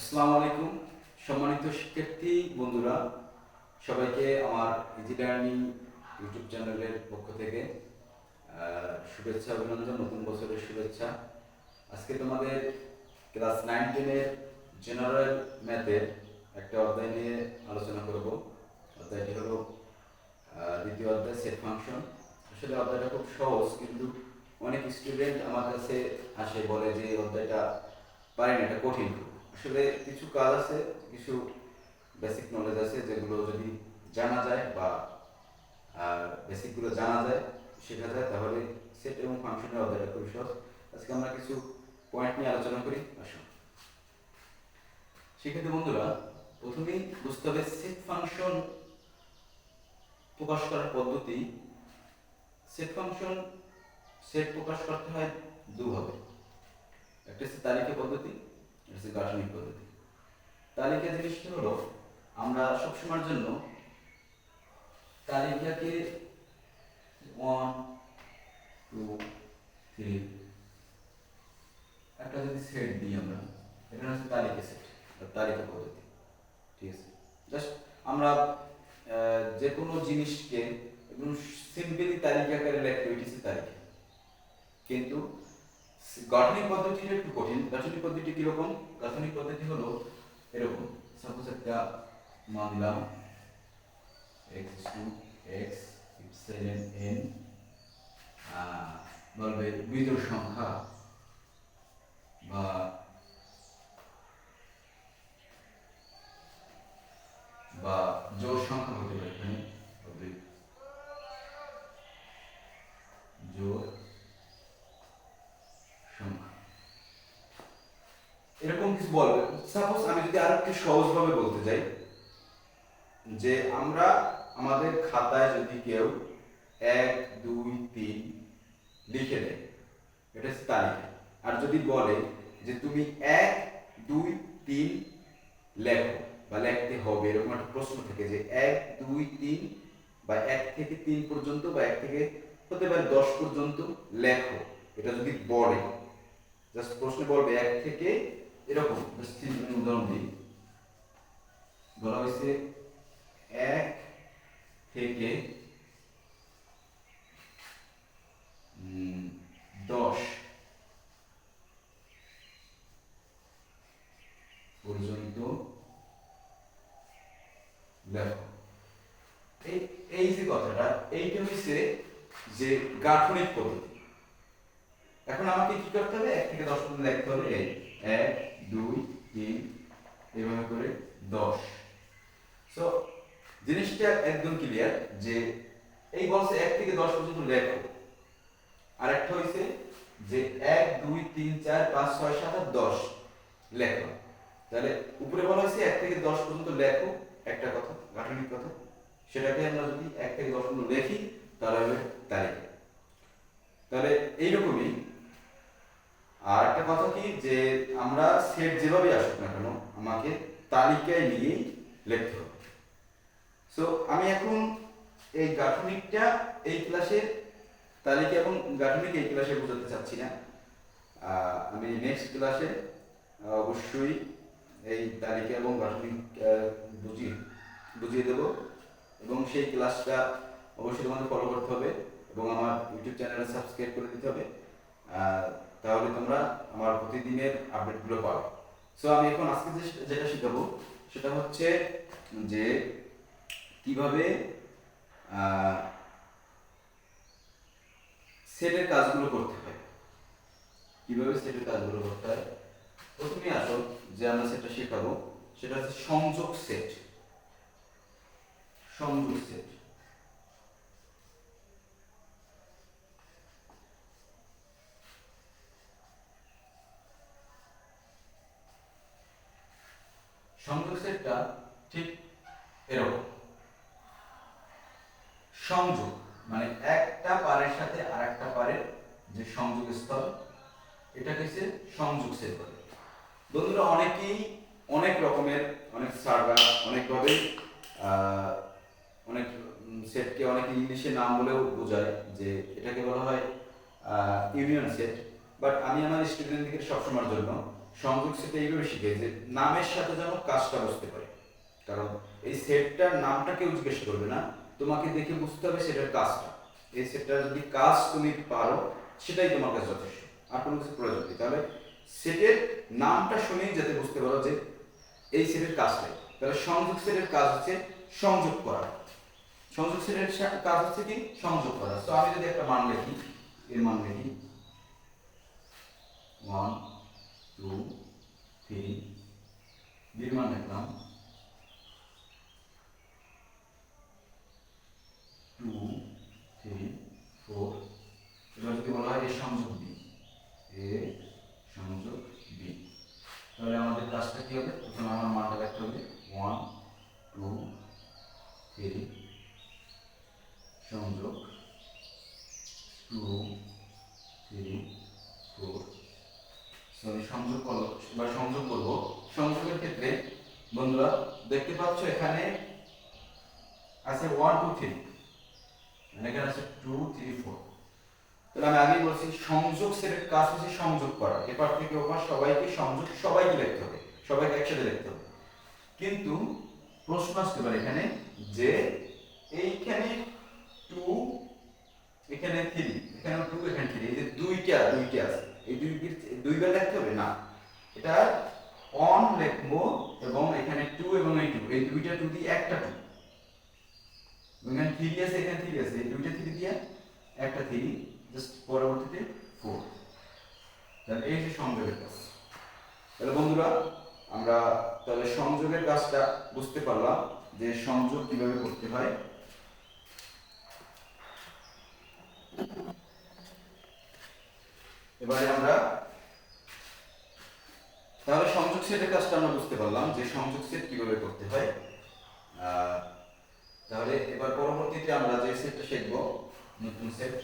আসসালামু আলাইকুম সম্মানিত শিক্ষার্থী বন্ধুরা, সবাইকে আমার ইজি লার্নিং ইউটিউব চ্যানেলের পক্ষ থেকে শুভেচ্ছা, অভিনন্দন, নতুন বছরের শুভেচ্ছা। আজকে তোমাদের ক্লাস 9-10-এর জেনারেল ম্যাথের একটা অধ্যায় নিয়ে আলোচনা করব। অধ্যায়টি হলো দ্বিতীয় অধ্যায়, সেট ফাংশন। আসলে অধ্যায়টা খুব সহজ, কিন্তু অনেক স্টুডেন্ট আমার কাছে আসে, বলে যে অধ্যায়টা পারি না, এটা কঠিন। আসলে কিছু কাজ আছে, কিছু বেসিক নলেজ আছে যেগুলো যদি জানা যায় বা বেসিকগুলো জানা যায়, শেখা যায়, তাহলে সেট এবং ফাংশনের অধ্যায়টা খুবই সহজ। আজকে আমরা কিছু পয়েন্ট নিয়ে আলোচনা করি। আসুন শিক্ষার্থী বন্ধুরা, প্রথমেই বুঝতে হবে সেট ফাংশন প্রকাশ করার পদ্ধতি। সেট ফাংশন সেট প্রকাশ করতে হয় দুভাবে, একটা হচ্ছে তালিকা পদ্ধতি, একটা হচ্ছে গাঠনিক পদ্ধতি। তালিকা জিনিসটা হলো, আমরা সবসময়ের জন্য তালিকাকে 1, 2, 3 একটা যদি সেট দিই আমরা, এখানে হচ্ছে তালিকা সেট, তালিকা পদ্ধতি। ঠিক আছে, জাস্ট আমরা যে কোনো জিনিসকে একদম সিম্পলি তালিকা আকারে লিখতে হইতেছে তালিকা। কিন্তু গাঠনিক পদ্ধতিটা একটু কঠিন। গাঠনিক পদ্ধতি কিরকম? গাঠনিক পদ্ধতি হলো এরকম, সাপোজ একটা মান দিলাম x to x epsilon n, বলবে বিজোড় সংখ্যা বা জোড় সংখ্যা হতে পারে। এখানে হবে জোড় সংখ্যা, এরকম কিছু বলবে। সাপোজ আমি যদি আর একটু সহজভাবে বলতে যাই, যে আমরা আমাদের খাতায় যদি কেউ 1, 2, 3 লিখে দেয়, এটা হচ্ছে তালিকা। আর যদি বলে যে তুমি 1, 2, 3 লেখো বা লিখতে হবে, এরকম একটা প্রশ্ন থাকে যে 1, 2, 3 বা 1 থেকে 3 পর্যন্ত বা 1 থেকে হতে পারে 10 পর্যন্ত লেখো, এটা যদি বলে, জাস্ট প্রশ্নে বলবে 1 থেকে, এরকম উদাহরণ দিই, বলা হয়েছে 1 থেকে 10 পর্যন্ত লেখো। এই যে কথাটা, এইটা হচ্ছে যে গাঠনিক পদ্ধতি। এখন আমাকে কি করতে হবে? 1 থেকে 10 পর্যন্ত লিখতে হবে। এই 1, 2, 3 এভাবে করে 10। সো জিনিসটা একদম ক্লিয়ার যে এই বলছে 1 থেকে 10 পর্যন্ত লেখো, আর একটা হইছে যে 1, 2, 3, 4, 5, 6, 7, 8, 10 লেখো। তাহলে উপরে বলা হয়েছে 1 থেকে 10 পর্যন্ত লেখো, একটা কথা, গাঠনিক কথা। সেটাকে আমরা যদি 1 থেকে 10 পর্যন্ত লিখি, তাহলে হবে তালিকা। তাহলে এইরকমই আর একটা কথা কি, যে আমরা সেট যেভাবে আসুক না কেন, আমাকে তালিকায় নিয়েই লিখতে হবে। সো আমি এখন এই গাঠনিকটা এই ক্লাসে, তালিকা এবং গাঠনিক এই ক্লাসে বোঝাতে চাচ্ছি না। আমি নেক্সট ক্লাসে অবশ্যই এই তালিকা এবং গাঠনিক বুঝিয়ে দেব, এবং সেই ক্লাসটা অবশ্যই তোমাদের ফলো করতে হবে এবং আমার ইউটিউব চ্যানেলে সাবস্ক্রাইব করে দিতে হবে। তাহলে তোমরা আমার প্রতিদিনের আপডেটগুলো পাবে। সো আমি এখন আজকে যেটা শেখাবো সেটা হচ্ছে যে কিভাবে সেটের কাজগুলো করতে হয়। কিভাবে সেটের কাজগুলো করতে হয়, প্রথমে আসো যে আমরা সেটটা শেখাবো সেটা হচ্ছে সংযোগ সেট। সংযোগ সেট, সংযোগ সেটটা ঠিক এরকম। সংযোগ মানে একটা পারের সাথে আরেকটা পারের যে সংযোগ স্থল, এটা হচ্ছে সংযোগ সেট বলে। বন্ধুরা, অনেকেই অনেক রকমের, অনেক স্যাররা অনেকভাবে অনেক সেটকে অনেক ইংলিশে নাম বলেও বোঝায়, যে এটাকে বলা হয় ইউনিয়ন সেট। বাট আমি আমার স্টুডেন্টদের সবসময়ের জন্য সংযোগ সেটে এইভাবে শিখে যে নামের সাথে যেন কাজটা বুঝতে পারে, কারণ এই সেটটার নামটা কেউ জিজ্ঞেস করবে না, তোমাকে দেখে বুঝতে হবে সেটার কাজটা। এই সেটটার যদি কাজ তুমি পারো সেটাই তোমার কাছে যথেষ্ট, আর কোনো কিছু প্রয়োজন নেই। তাহলে সেটের নামটা শুনেই যাতে বুঝতে পারো যে এই সেটের কাজটাই। তাহলে সংযোগ সেটের কাজ হচ্ছে সংযোগ করা, সংযোগ সেটের কাজ হচ্ছে কি সংযোগ করা। তো আমি যদি একটা মান লিখি, এর মান লিখি 1 2 3, বির মান লিখলাম 2 3 4। এবার যদি বলা হয় এ সংযোগ বি, এ সংযোগ বি, তাহলে আমাদের কাজটা কি হবে? প্রথমে আমার মানটা লিখতে হবে 1 2 3 সংযোগ 2 3 4। সংযোগ করলো, এবার সংযোগ করব। সংযোগের ক্ষেত্রে বন্ধুরা দেখতে পাচ্ছ এখানে আছে 1 2 3, মানে এখানে আছে 2 3 4। তাহলে আমি আগেই বলছি সংযোগ সেটের কাজ হচ্ছে সংযোগ করা, এপার থেকে ওপার সবাইকে সংযোগ, সবাইকে লিখতে হবে, সবাইকে একসাথে লিখতে হবে। কিন্তু প্রশ্ন আসতে পারে এখানে যে এইখানে 2 এখানে 3, এখানে 2 এখানে 3, এই যে দুইটা আছে, এই দুইবার লিখতে হবে না, এটা অন লিখবো এবং এখানে 2 এবং এই 2, এই দুইটা 2 দিয়ে একটা 2, এখানে 3 আছে, এখানে 3 আছে, এই দুইটা 3 দিয়ে একটা 3, জাস্ট পরবর্তীতে 4। তাহলে এই যে সংযোগের কাজ। তাহলে বন্ধুরা আমরা তাহলে সংযোগের কাজটা বুঝতে পারলাম যে সংযোগ কিভাবে করতে হয়। এবারে আমরা তাহলে সংযোগ সেটের কাজটা আমরা বুঝতে পারলাম যে সংযোগ সেট কিভাবে করতে হয়। তাহলে এবার পরবর্তীতে আমরা যে সেটটা শিখব, নতুন সেট,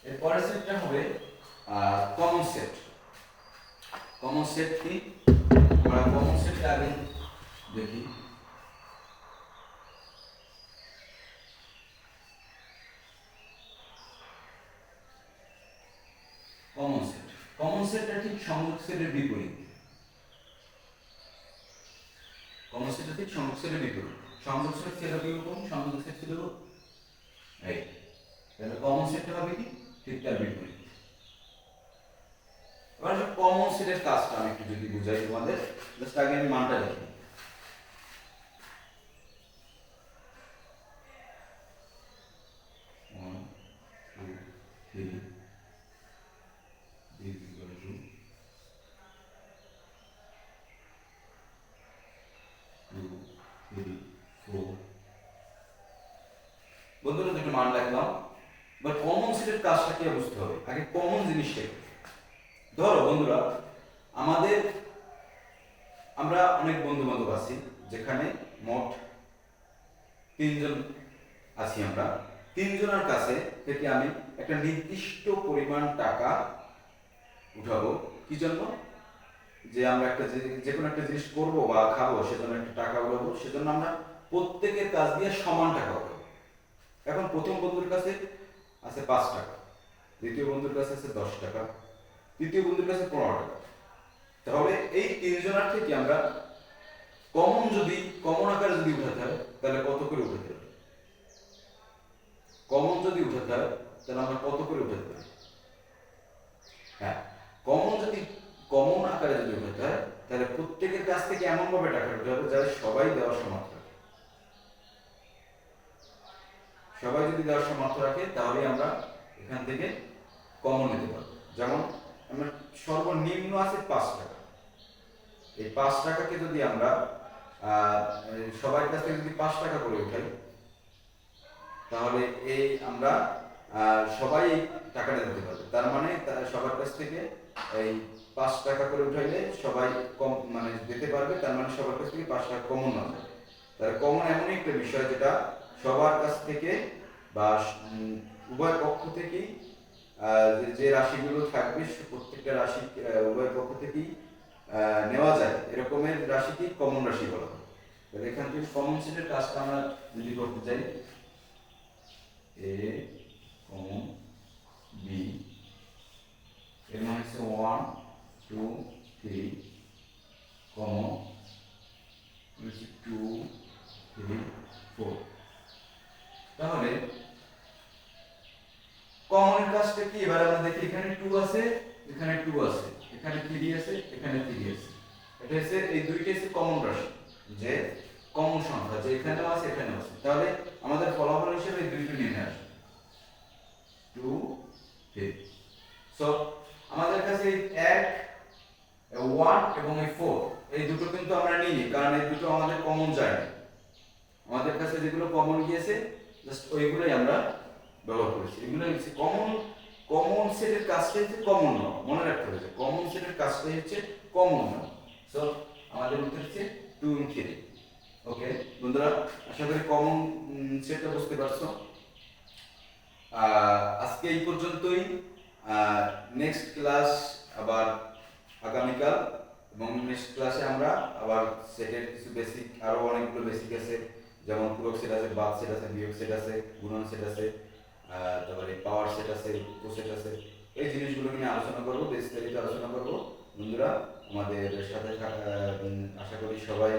এর পরের সেটটা হবে কমন সেট। কমন সেট কি? আমরা কমন সেটটা আগে দেখি। কমন সেট, কমন সেটটা ঠিক সংযোগ সেটের বিপরীত। কমন সেটটা ঠিক সংযোগ সেটের বিপরীত। সংযোগ সেট ছিল কিরকম? সংযোগ সেট ছিল এই, তাহলে কমন সেটটা হবে কি ঠিক তার বিপরীত। এবার কমন সেটের কাজটা আমি একটু যদি বুঝাই তোমাদের, জাস্ট আগে আমি মানটা লিখি। বন্ধুরা দুটো মান লিখলাম। বাট কমন সেটের কাজটা কি বুঝতে হবে, আগে কমন জিনিসটা। ধরো বন্ধুরা আমরা অনেক বন্ধু বান্ধব আছি, যেখানে মোট 3 জন আছি। আমরা 3 জনের কাছে থেকে আমি একটা নির্দিষ্ট পরিমাণ টাকা উঠাবো। কি জন্য? যে আমরা একটা যে কোনো একটা জিনিস করবো বা খাবো, সেজন্য একটা টাকা উঠাবো, সেজন্য আমরা প্রত্যেকের কাছ দিয়ে সমান টাকা উঠাবো। এখন প্রথম বন্ধুর কাছে আছে 5 টাকা, দ্বিতীয় বন্ধুর কাছে আছে 10 টাকা, তৃতীয় বন্ধুর কাছে 15 টাকা। তাহলে এই 3 জনের থেকে আমরা কমন আকারে যদি উঠাতে হয় তাহলে কত করে উঠাতে হবে? কমন যদি উঠাতে হয় তাহলে আমরা কত করে উঠাতে পারি? হ্যাঁ, কমন আকারে যদি উঠাতে হয় তাহলে প্রত্যেকের কাছ থেকে এমন ভাবে টাকা উঠাতে হবে যাতে সবাই দেওয়ার সামর্থ্য রাখে। সবাই যদি দেওয়ার সামর্থ্য রাখে তাহলে আমরা এখান থেকে কমন নিতে পারবো। যেমন আমরা সর্বনিম্ন আছে 5 টাকা, এই 5 টাকাকে যদি আমরা সবার কাছ থেকে যদি 5 টাকা করে উঠাই, তাহলে এই আমরা সবাই এই টাকাটা দিতে পারবে। তার মানে সবার কাছ থেকে এই 5 টাকা করে উঠাইলে সবাই কম মানে দিতে পারবে, তার মানে সবার কাছ থেকে 5 টাকা কমন না যাবে। তাহলে কমন এমনই একটা বিষয় যেটা সবার কাছ থেকে বা উভয় পক্ষ থেকেই যে রাশিগুলো থাকবে প্রত্যেকটা রাশি উভয় পক্ষ থেকেই নেওয়া যায় এরকমের রাশিকে কমন রাশি বলা হয়। তাহলে এখান থেকে কমন সেটের কাজটা আমরা যদি করতে চাই, এ কমন বি এর মানে হচ্ছে 1 2 3 কমন 2 3 4। তাহলে কমনের কাজটা কি এবার আমরা দেখি, এখানে 2 আছে, এখানে 2 আছে, এখানে 3 আছে, এখানে 3 আছে। এটা হচ্ছে এই দুইটা হচ্ছে কমন রাশি, যে কমন সংখ্যা যে এখানেও আছে এখানেও আছে। তাহলে আমাদের ফলাফল হিসেবে এই দুইটা নিয়ে আসবে 2 3। সো আমাদের কাছে এই 1 1 এবং এই 4 এই দুটো কিন্তু আমরা নিই, কারণ এই দুটো আমাদের কমন যায় না। আমাদের কাছে যেগুলো কমন গিয়েছে জাস্ট ওইগুলোই আমরা ব্যবহার করেছি। এগুলো হচ্ছে কমন। কমন সেটের কাজটাই হচ্ছে কমন নাও, মনে রাখতে হবে যে কমন সেটের কাজটাই হচ্ছে কমন নাও। সো আমাদের উত্তর হচ্ছে 2 এবং 3। ওকে বন্ধুরা, আশা করি কমন সেটটা বুঝতে পারছো। আজকে এই পর্যন্তই। নেক্সট ক্লাস আবার আগামীকাল, এবং নেক্সট ক্লাসে আমরা আবার সেটের কিছু বেসিক, আরো অনেকগুলো বেসিক আছে, যেমন পূরক সেট আছে, বাদ সেট আছে, বিয়োগ সেট আছে, গুণন সেট আছে, তারপরে পাওয়ার সেট আছে, উপসেট আছে। এই জিনিসগুলো নিয়ে আলোচনা করবো, বিস্তারিত আলোচনা করবো। বন্ধুরা আমাদের সাথে আশা করি সবাই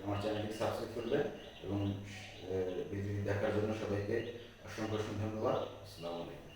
আমার চ্যানেলটি সাবস্ক্রাইব করবেন, এবং ভিডিওটি দেখার জন্য সবাইকে অসংখ্য অসংখ্য ধন্যবাদ। আসসালামু আলাইকুম।